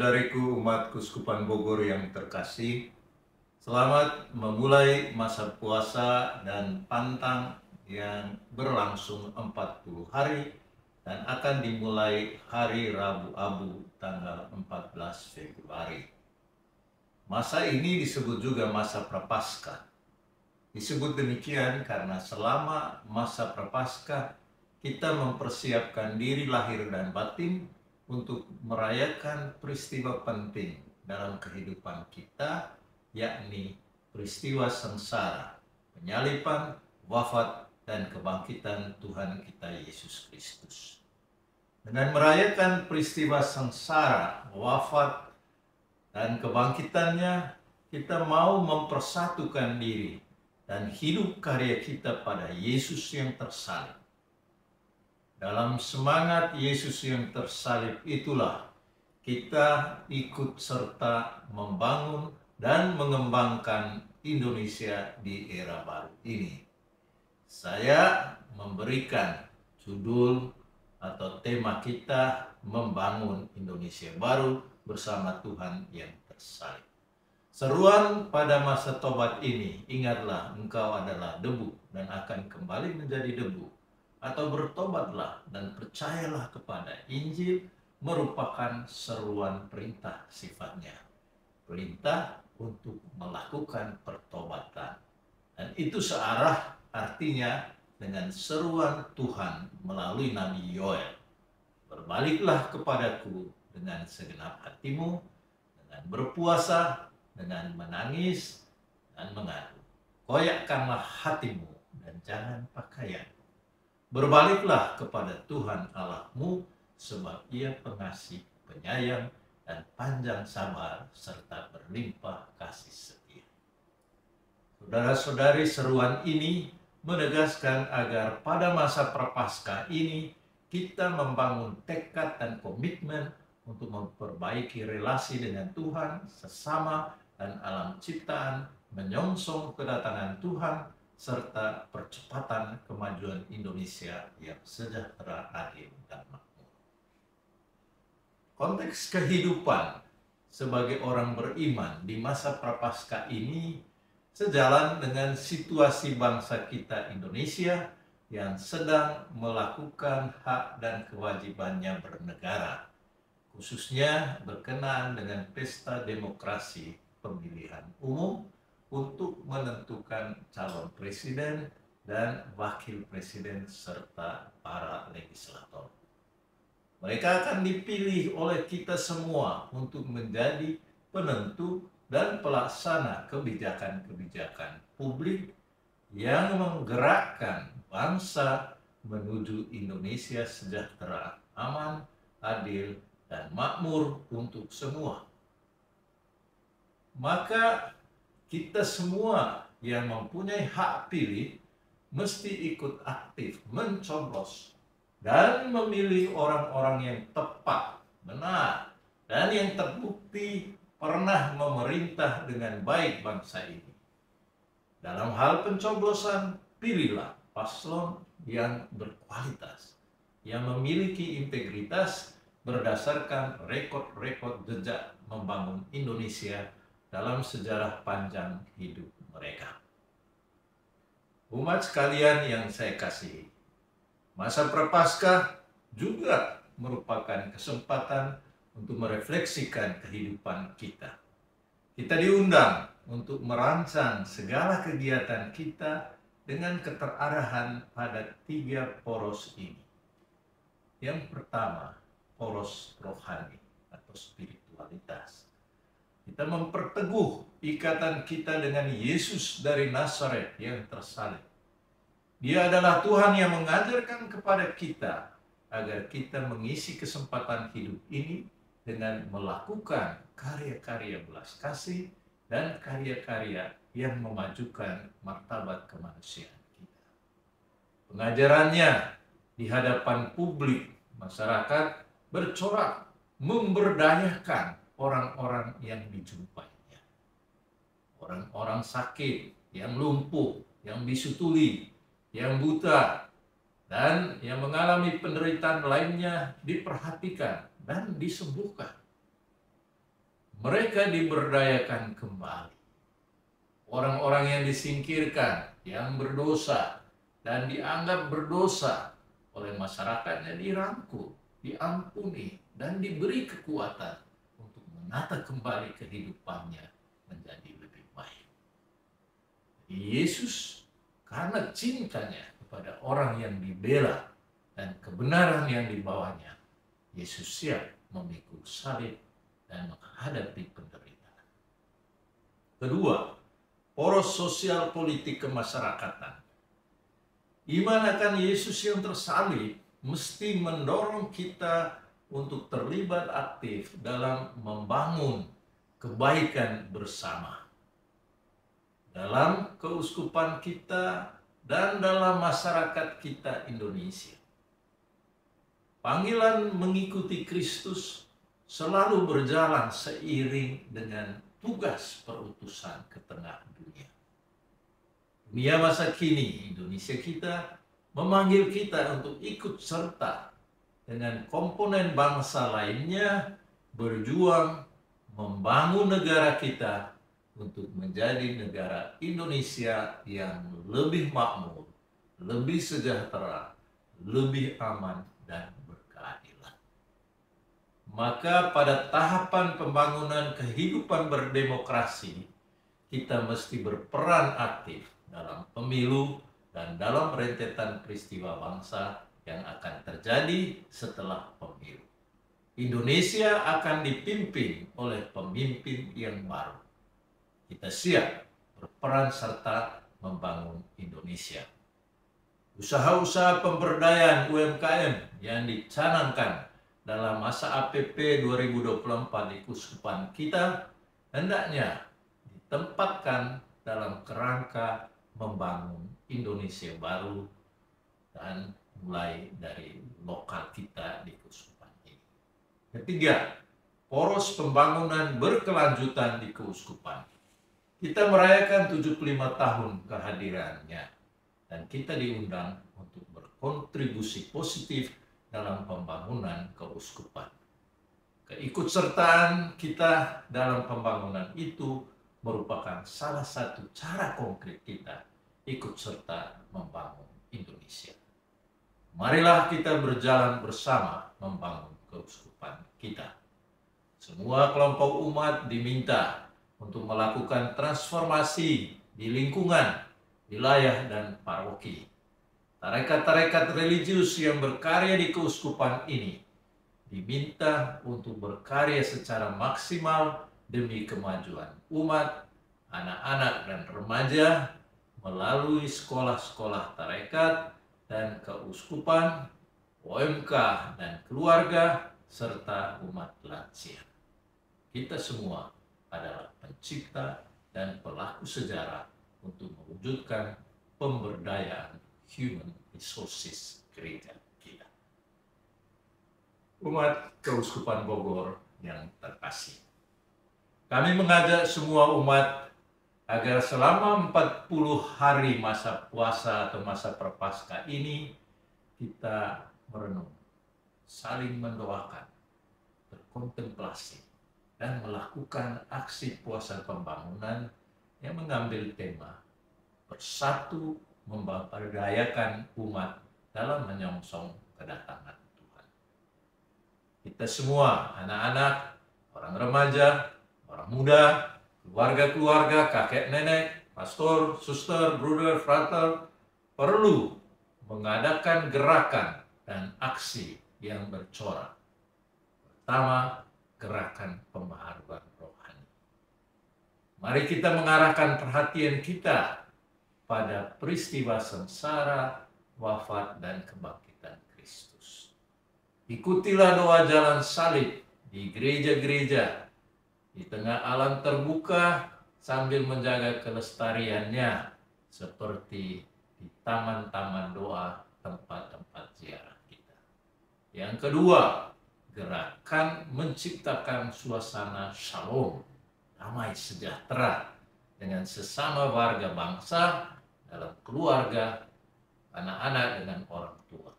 Saudara-saudariku umat Kuskupan Bogor yang terkasih, selamat memulai masa puasa dan pantang yang berlangsung 40 hari dan akan dimulai hari Rabu Abu tanggal 14 Februari. Masa ini disebut juga masa Prapaskah. Disebut demikian karena selama masa Prapaskah kita mempersiapkan diri lahir dan batin untuk merayakan peristiwa penting dalam kehidupan kita, yakni peristiwa sengsara, penyaliban, wafat, dan kebangkitan Tuhan kita Yesus Kristus. Dengan merayakan peristiwa sengsara, wafat, dan kebangkitannya, kita mau mempersatukan diri dan hidup karya kita pada Yesus yang tersalib. Dalam semangat Yesus yang tersalib itulah kita ikut serta membangun dan mengembangkan Indonesia di era baru ini. Saya memberikan judul atau tema kita membangun Indonesia baru bersama Tuhan yang tersalib. Seruan pada masa tobat ini, ingatlah engkau adalah debu dan akan kembali menjadi debu. Atau bertobatlah dan percayalah kepada Injil, merupakan seruan perintah sifatnya. Perintah untuk melakukan pertobatan. Dan itu searah artinya dengan seruan Tuhan melalui Nabi Yoel. Berbaliklah kepadaku dengan segenap hatimu, dengan berpuasa, dengan menangis, dan mengadu. Koyakkanlah hatimu dan jangan pakaian. Berbaliklah kepada Tuhan Allahmu, sebab Ia pengasih, penyayang, dan panjang sabar, serta berlimpah kasih setia. Saudara-saudari, seruan ini menegaskan agar pada masa Prapaskah ini kita membangun tekad dan komitmen untuk memperbaiki relasi dengan Tuhan, sesama, dan alam ciptaan, menyongsong kedatangan Tuhan, serta percepatan kemajuan Indonesia yang sejahtera, adil, dan makmur. Konteks kehidupan sebagai orang beriman di masa Prapaskah ini sejalan dengan situasi bangsa kita Indonesia yang sedang melakukan hak dan kewajibannya bernegara, khususnya berkenaan dengan pesta demokrasi pemilihan umum untuk menentukan calon presiden dan wakil presiden serta para legislator. Mereka akan dipilih oleh kita semua untuk menjadi penentu dan pelaksana kebijakan-kebijakan publik yang menggerakkan bangsa menuju Indonesia sejahtera, aman, adil, dan makmur untuk semua. Maka kita semua yang mempunyai hak pilih mesti ikut aktif mencoblos dan memilih orang-orang yang tepat, benar, dan yang terbukti pernah memerintah dengan baik bangsa ini. Dalam hal pencoblosan, pilihlah paslon yang berkualitas, yang memiliki integritas berdasarkan rekod-rekod jejak membangun Indonesia dalam sejarah panjang hidup mereka. Umat sekalian yang saya kasihi, masa Prapaskah juga merupakan kesempatan untuk merefleksikan kehidupan kita. Kita diundang untuk merancang segala kegiatan kita dengan keterarahan pada 3 poros ini. Yang pertama, poros rohani atau spiritualitas. Kita memperteguh ikatan kita dengan Yesus dari Nazaret yang tersalib. Dia adalah Tuhan yang mengajarkan kepada kita agar kita mengisi kesempatan hidup ini dengan melakukan karya-karya belas kasih dan karya-karya yang memajukan martabat kemanusiaan kita. Pengajarannya di hadapan publik, masyarakat bercorak memberdayakan orang-orang yang dijumpainya. Orang-orang sakit, yang lumpuh, yang bisu tuli, yang buta, dan yang mengalami penderitaan lainnya diperhatikan dan disembuhkan. Mereka diberdayakan kembali. Orang-orang yang disingkirkan, yang berdosa, dan dianggap berdosa oleh masyarakatnya dirangkul, diampuni, dan diberi kekuatan untuk menata kembali kehidupannya menjadi lebih baik. Yesus karena cintanya kepada orang yang dibela dan kebenaran yang dibawanya, Yesus siap memikul salib dan menghadapi penderitaan. Kedua, poros sosial politik kemasyarakatan. Iman akan Yesus yang tersalib mesti mendorong kita untuk terlibat aktif dalam membangun kebaikan bersama. Dalam keuskupan kita dan dalam masyarakat kita Indonesia. Panggilan mengikuti Kristus selalu berjalan seiring dengan tugas perutusan ke tengah dunia. Dunia masa kini, Indonesia kita, memanggil kita untuk ikut serta dengan komponen bangsa lainnya berjuang membangun negara kita untuk menjadi negara Indonesia yang lebih makmur, lebih sejahtera, lebih aman, dan berkeadilan. Maka pada tahapan pembangunan kehidupan berdemokrasi, kita mesti berperan aktif dalam pemilu dan dalam rentetan peristiwa bangsa yang akan terjadi setelah pemilu. Indonesia akan dipimpin oleh pemimpin yang baru. Kita siap berperan serta membangun Indonesia. Usaha-usaha pemberdayaan UMKM yang dicanangkan dalam masa APP 2024 di Keuskupan kita hendaknya ditempatkan dalam kerangka membangun Indonesia baru dan mulai dari lokal kita di Keuskupan ini. Ketiga, poros pembangunan berkelanjutan di Keuskupan. Kita merayakan 75 tahun kehadirannya dan kita diundang untuk berkontribusi positif dalam pembangunan keuskupan. Keikutsertaan kita dalam pembangunan itu merupakan salah satu cara konkret kita ikut serta membangun Indonesia. Marilah kita berjalan bersama membangun keuskupan kita. Semua kelompok umat diminta untuk melakukan transformasi di lingkungan, wilayah, dan paroki. Tarekat-tarekat religius yang berkarya di keuskupan ini diminta untuk berkarya secara maksimal demi kemajuan umat, anak-anak, dan remaja melalui sekolah-sekolah tarekat dan keuskupan, OMK, dan keluarga, serta umat lansia. Kita semua adalah pencipta dan pelaku sejarah untuk mewujudkan pemberdayaan human resources gereja kita. Umat Keuskupan Bogor yang terkasih, kami mengajak semua umat agar selama 40 hari masa puasa atau masa Prapaskah ini kita merenung, saling mendoakan, berkontemplasi, dan melakukan aksi puasa pembangunan yang mengambil tema bersatu memberdayakan umat dalam menyongsong kedatangan Tuhan. Kita semua, anak-anak, orang remaja, orang muda, keluarga-keluarga, kakek nenek, pastor, suster, bruder, frater, perlu mengadakan gerakan dan aksi yang bercorak. Pertama, gerakan pembaharuan rohani. Mari kita mengarahkan perhatian kita pada peristiwa sengsara, wafat, dan kebangkitan Kristus. Ikutilah doa jalan salib di gereja-gereja, di tengah alam terbuka sambil menjaga kelestariannya, seperti di taman-taman doa, tempat-tempat ziarah kita. Yang kedua, gerakan menciptakan suasana shalom, damai sejahtera dengan sesama warga bangsa, dalam keluarga, anak-anak, dengan orang tua.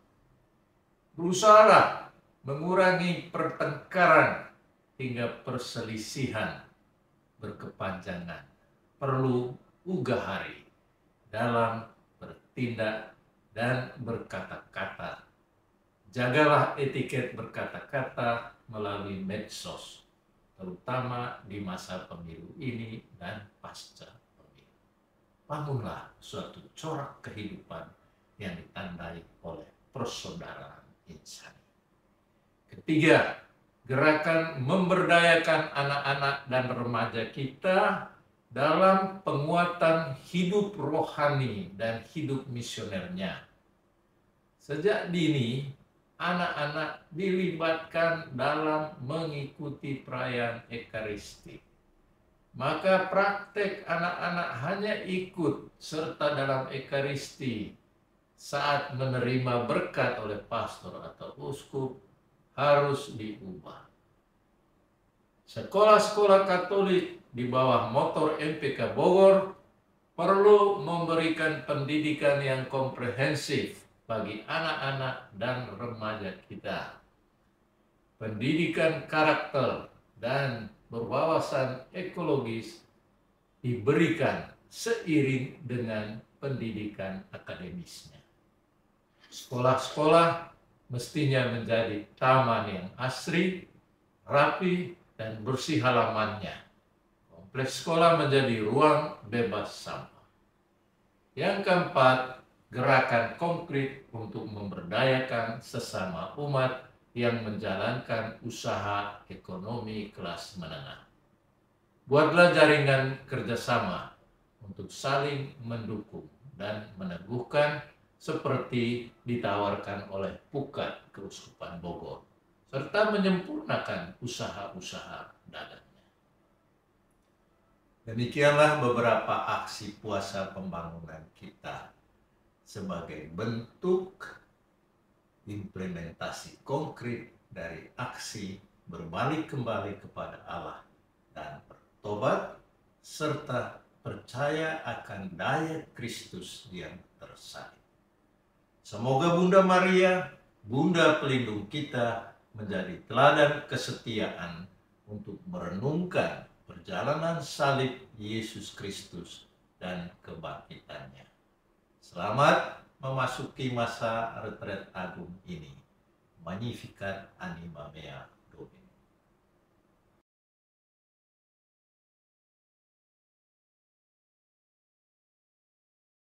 Berusahalah mengurangi pertengkaran hingga perselisihan berkepanjangan. Perlu ugahari dalam bertindak dan berkata-kata. Jagalah etiket berkata-kata melalui medsos, terutama di masa pemilu ini dan pasca pemilu. Bangunlah suatu corak kehidupan yang ditandai oleh persaudaraan insani. Ketiga, gerakan memberdayakan anak-anak dan remaja kita dalam penguatan hidup rohani dan hidup misionernya. Sejak dini, anak-anak dilibatkan dalam mengikuti perayaan Ekaristi. Maka praktek anak-anak hanya ikut serta dalam Ekaristi saat menerima berkat oleh pastor atau uskup harus diubah. Sekolah-sekolah Katolik di bawah motor MPK Bogor perlu memberikan pendidikan yang komprehensif bagi anak-anak dan remaja kita. Pendidikan karakter dan berwawasan ekologis diberikan seiring dengan pendidikan akademisnya. Sekolah-sekolah mestinya menjadi taman yang asri, rapi, dan bersih halamannya. Kompleks sekolah menjadi ruang bebas sampah. Yang keempat, gerakan konkret untuk memberdayakan sesama umat yang menjalankan usaha ekonomi kelas menengah. Buatlah jaringan kerjasama untuk saling mendukung dan meneguhkan seperti ditawarkan oleh Pukat Keuskupan Bogor, serta menyempurnakan usaha-usaha dagangnya. Demikianlah beberapa aksi puasa pembangunan kita sebagai bentuk implementasi konkret dari aksi berbalik kembali kepada Allah dan bertobat serta percaya akan daya Kristus yang tersalib. Semoga Bunda Maria, Bunda pelindung kita, menjadi teladan kesetiaan untuk merenungkan perjalanan salib Yesus Kristus dan kebangkitannya. Selamat memasuki masa retret agung ini. Magnificat anima mea.